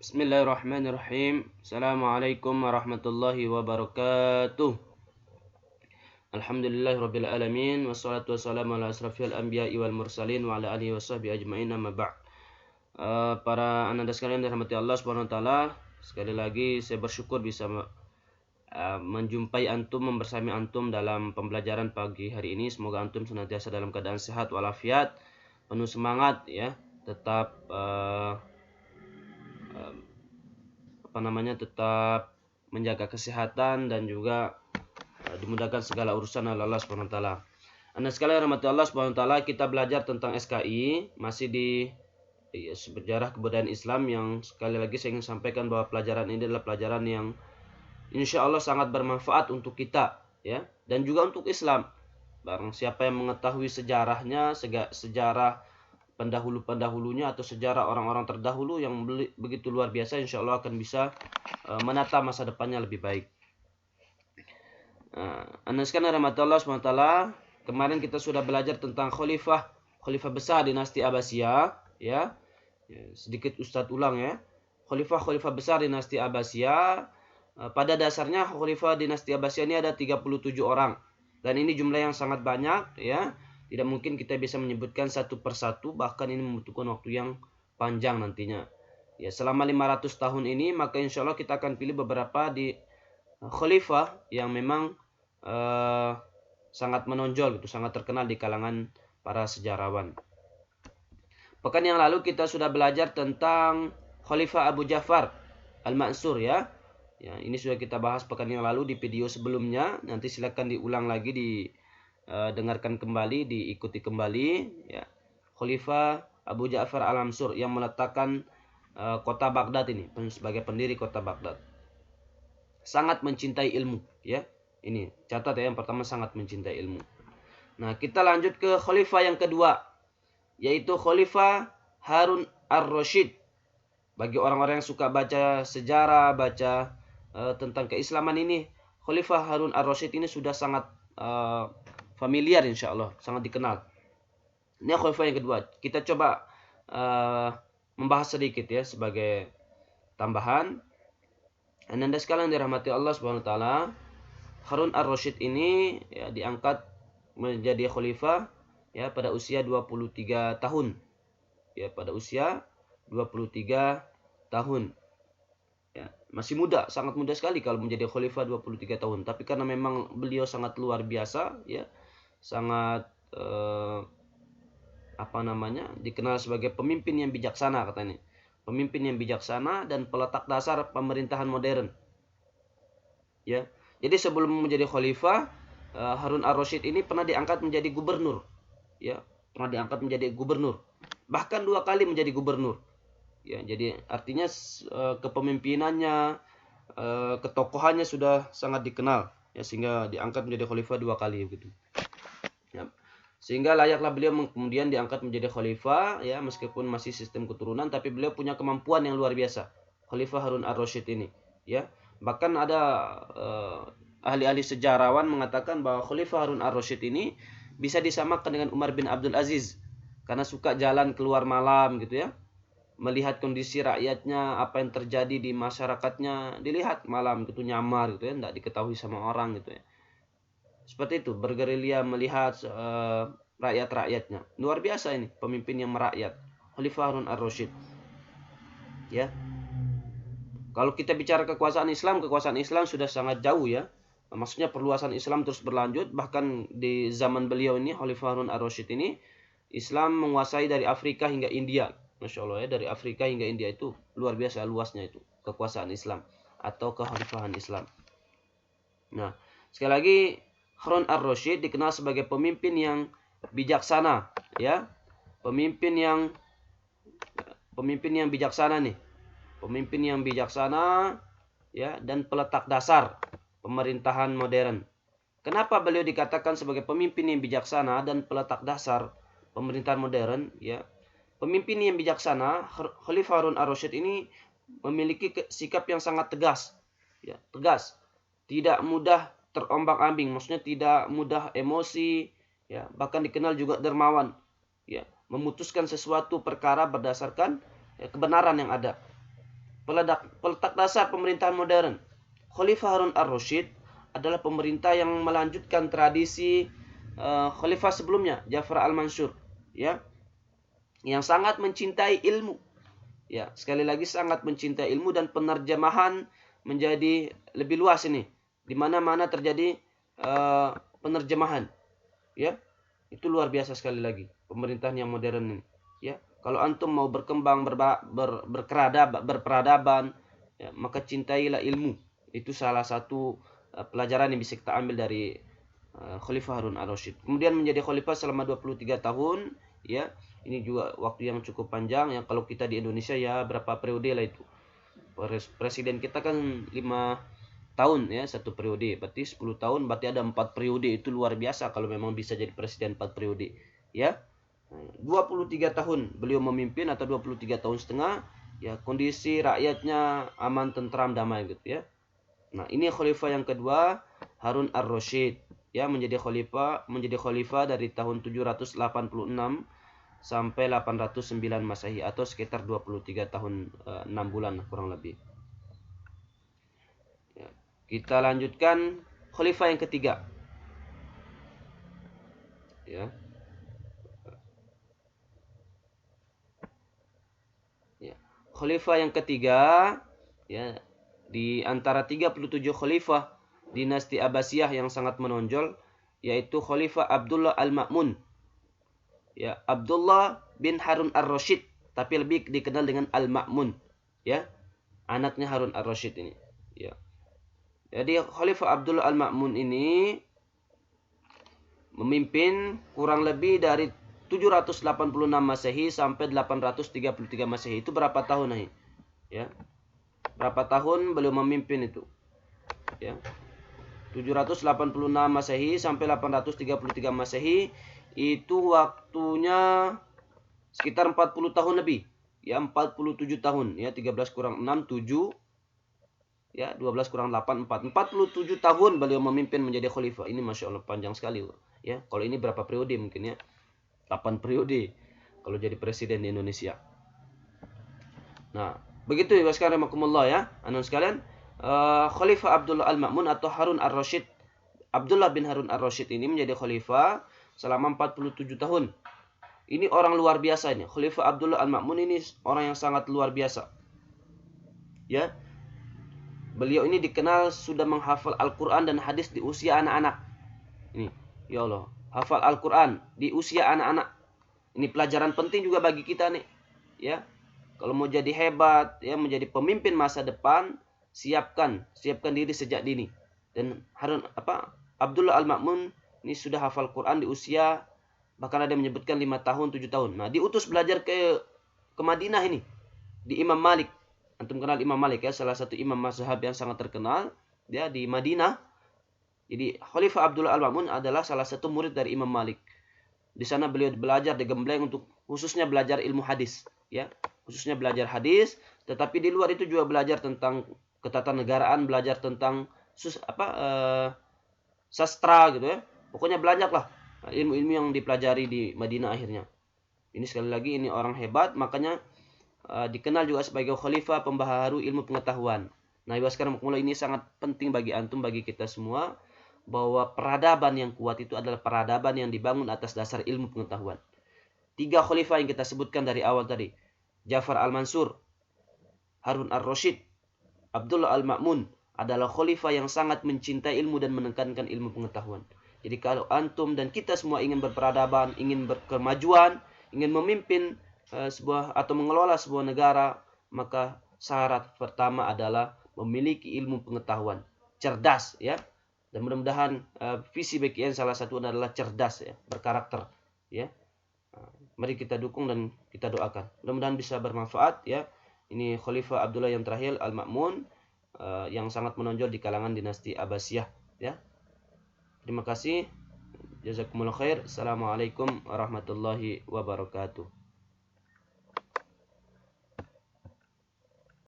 Bismillahirrahmanirrahim. Assalamualaikum warahmatullahi wabarakatuh. Alhamdulillahirabbil alamin wassalatu wassalamu ala asrafil anbiya'i wal mursalin wa ala alihi washabbihi ajmain amma ba'd. Para ananda sekalian dirahmati Allah Subhanahu wa taala, sekali lagi saya bersyukur bisa menjumpai antum, membersami antum dalam pembelajaran pagi hari ini. Semoga antum senantiasa dalam keadaan sehat walafiat, penuh semangat ya, tetap tetap menjaga kesehatan dan juga dimudahkan segala urusan oleh Allah Subhanahu wa taala. Anda sekalian rahmati Allah Subhanahu wa taala, kita belajar tentang SKI, masih di sejarah kebudayaan Islam, yang sekali lagi saya ingin sampaikan bahwa pelajaran ini adalah pelajaran yang insya Allah sangat bermanfaat untuk kita ya, dan juga untuk Islam. Barang siapa yang mengetahui sejarahnya, sejarah pendahulu-pendahulunya atau sejarah orang-orang terdahulu yang begitu luar biasa, insya Allah akan bisa menata masa depannya lebih baik. Anda sekalian rahmati Allah SWT, kemarin kita sudah belajar tentang khalifah besar dinasti Abbasiyah ya. Sedikit Ustadz ulang ya. Khalifah besar dinasti Abbasiyah, pada dasarnya khalifah dinasti Abbasiyah ini ada 37 orang, dan ini jumlah yang sangat banyak ya. Tidak mungkin kita bisa menyebutkan satu persatu, bahkan ini membutuhkan waktu yang panjang nantinya. Ya, selama 500 tahun ini, maka insya Allah kita akan pilih beberapa di khalifah yang memang sangat menonjol gitu, sangat terkenal di kalangan para sejarawan. Pekan yang lalu kita sudah belajar tentang Khalifah Abu Ja'far Al-Mansur ya. Ya, ini sudah kita bahas pekan yang lalu di video sebelumnya. Nanti silakan diulang lagi, dengarkan kembali, diikuti kembali ya. Khalifah Abu Ja'far Al-Mansur yang meletakkan kota Baghdad ini sebagai pendiri kota Baghdad. Sangat mencintai ilmu ya. Ini catat ya, yang pertama sangat mencintai ilmu. Nah, kita lanjut ke khalifah yang kedua, yaitu Khalifah Harun ar-Rasyid. Bagi orang-orang yang suka baca sejarah, baca tentang keislaman ini, Khalifah Harun ar-Rasyid ini sudah sangat familiar, insya Allah sangat dikenal. Ini khalifah yang kedua. Kita coba membahas sedikit ya sebagai tambahan. Anda sekalian dirahmati Allah Subhanahu wa taala, Harun ar-Rasyid ini ya diangkat menjadi khalifah ya pada usia 23 tahun. Ya, pada usia 23 tahun. Ya, masih muda, sangat muda sekali kalau menjadi khalifah 23 tahun. Tapi karena memang beliau sangat luar biasa ya, sangat dikenal sebagai pemimpin yang bijaksana katanya. Pemimpin yang bijaksana dan peletak dasar pemerintahan modern. Ya. Jadi sebelum menjadi khalifah, Harun ar-Rasyid ini pernah diangkat menjadi gubernur. Ya, pernah diangkat menjadi gubernur. Bahkan 2 kali menjadi gubernur. Ya, jadi artinya kepemimpinannya, ketokohannya sudah sangat dikenal ya, sehingga diangkat menjadi khalifah 2 kali begitu. Ya. Sehingga layaklah beliau kemudian diangkat menjadi khalifah ya, meskipun masih sistem keturunan, tapi beliau punya kemampuan yang luar biasa. Khalifah Harun ar-Rasyid ini ya. Bahkan ada ahli-ahli sejarawan mengatakan bahwa Khalifah Harun ar-Rasyid ini bisa disamakan dengan Umar bin Abdul Aziz, karena suka jalan keluar malam gitu ya, melihat kondisi rakyatnya, apa yang terjadi di masyarakatnya dilihat malam gitu, nyamar gitu ya, tidak diketahui sama orang gitu ya. Seperti itu, bergerilya melihat rakyat-rakyatnya. Luar biasa ini, pemimpin yang merakyat, Khalifah Harun ar-Rasyid. Ya. Kalau kita bicara kekuasaan Islam sudah sangat jauh ya. Maksudnya perluasan Islam terus berlanjut, bahkan di zaman beliau ini, Khalifah Harun ar-Rasyid ini, Islam menguasai dari Afrika hingga India. Masya Allah ya, dari Afrika hingga India itu luar biasa luasnya itu kekuasaan Islam atau kekhalifahan Islam. Nah, sekali lagi Harun ar-Rasyid dikenal sebagai pemimpin yang bijaksana ya. Pemimpin yang bijaksana nih. Pemimpin yang bijaksana ya, dan peletak dasar pemerintahan modern. Kenapa beliau dikatakan sebagai pemimpin yang bijaksana dan peletak dasar pemerintahan modern ya? Pemimpin yang bijaksana, Khalifah Harun ar-Rasyid ini memiliki sikap yang sangat tegas. Ya, tegas. Tidak mudah terombang-ambing, maksudnya tidak mudah emosi ya, bahkan dikenal juga dermawan. Ya, memutuskan sesuatu perkara berdasarkan kebenaran yang ada. peletak dasar pemerintahan modern. Khalifah Harun ar-Rasyid adalah pemerintah yang melanjutkan tradisi khalifah sebelumnya, Ja'far al-Mansur, ya, yang sangat mencintai ilmu. Ya, sekali lagi sangat mencintai ilmu dan penerjemahan menjadi lebih luas ini. Di mana-mana terjadi penerjemahan. Ya, itu luar biasa sekali lagi pemerintahan yang modern ini. Ya, kalau antum mau berkembang berperadaban, ya, maka cintailah ilmu. Itu salah satu pelajaran yang bisa kita ambil dari Khalifah Harun ar-Rasyid. Kemudian menjadi khalifah selama 23 tahun, ya. Ini juga waktu yang cukup panjang ya. Kalau kita di Indonesia ya berapa periode lah itu. Presiden kita kan 5 tahun ya, satu periode. Berarti 10 tahun, berarti ada 4 periode. Itu luar biasa kalau memang bisa jadi presiden 4 periode. Ya. 23 tahun beliau memimpin atau 23 tahun setengah, ya, kondisi rakyatnya aman, tentram, damai gitu ya. Nah, ini khalifah yang kedua, Harun ar-Rasyid, ya, menjadi khalifah dari tahun 786 sampai 809 Masehi atau sekitar 23 tahun 6 bulan kurang lebih. Ya, kita lanjutkan khalifah yang ketiga. Ya. Ya. Khalifah yang ketiga, ya, di antara 37 khalifah dinasti Abbasiyah yang sangat menonjol, yaitu Khalifah Abdullah al-Ma'mun. Ya, Abdullah bin Harun ar-Rasyid, tapi lebih dikenal dengan Al-Ma'mun, ya, anaknya Harun ar-Rasyid ini, ya. Jadi Khalifah Abdullah al-Ma'mun ini memimpin kurang lebih dari 786 Masehi sampai 833 Masehi. Itu berapa tahun nih? Ya. Berapa tahun beliau memimpin itu? Ya. 786 Masehi sampai 833 Masehi. Itu waktunya sekitar 40 tahun lebih. Ya, 47 tahun. Ya, 13 kurang 6, 7. Ya, 12 kurang 8, 4. 47 tahun beliau memimpin menjadi khalifah. Ini Masya Allah panjang sekali. Ya, kalau ini berapa periode mungkin ya? 8 periode kalau jadi presiden di Indonesia. Nah, begitu ya sekarang rahimakumullah ya. Anak sekalian, Khalifah Abdullah al-Ma'mun atau Harun ar-Rasyid, Abdullah bin Harun ar-Rasyid ini menjadi khalifah selama 47 tahun. Ini orang luar biasa ini. Khalifah Abdullah al-Ma'mun ini orang yang sangat luar biasa. Ya. Beliau ini dikenal sudah menghafal Al-Qur'an dan hadis di usia anak-anak. Ini, ya Allah, hafal Al-Qur'an di usia anak-anak. Ini pelajaran penting juga bagi kita nih. Ya. Kalau mau jadi hebat, ya, menjadi pemimpin masa depan, siapkan diri sejak dini. Dan Abdullah al-Ma'mun ini sudah hafal Quran di usia, bahkan ada yang menyebutkan 5 tahun, 7 tahun. Nah, diutus belajar ke Madinah ini, di Imam Malik. Antum kenal Imam Malik ya, salah satu imam mazhab yang sangat terkenal, ya, di Madinah. Jadi Khalifah Abdullah al-Ma'mun adalah salah satu murid dari Imam Malik. Di sana beliau belajar, digembleng untuk khususnya belajar ilmu hadis, ya. Khususnya belajar hadis, tetapi di luar itu juga belajar tentang ketatanegaraan, belajar tentang sastra gitu ya. Pokoknya belajarlah ilmu-ilmu yang dipelajari di Madinah akhirnya. Ini sekali lagi ini orang hebat, makanya dikenal juga sebagai khalifah pembaharu ilmu pengetahuan. Nah, sekarang ini sangat penting bagi antum, bagi kita semua, bahwa peradaban yang kuat itu adalah peradaban yang dibangun atas dasar ilmu pengetahuan. 3 khalifah yang kita sebutkan dari awal tadi, Ja'far al-Mansur, Harun ar-Rasyid, Abdullah al-Ma'mun, adalah khalifah yang sangat mencintai ilmu dan menekankan ilmu pengetahuan. Jadi kalau antum dan kita semua ingin berperadaban, ingin berkemajuan, ingin memimpin sebuah atau mengelola sebuah negara, maka syarat pertama adalah memiliki ilmu pengetahuan, cerdas ya. Dan mudah-mudahan visi BKN salah satu adalah cerdas ya, berkarakter ya. Mari kita dukung dan kita doakan. Mudah-mudahan bisa bermanfaat ya. Ini Khalifah Abdullah yang terakhir al-Ma'mun, yang sangat menonjol di kalangan dinasti Abbasiyah ya. Terima kasih. Jazakumullah khair. Assalamualaikum warahmatullahi wabarakatuh.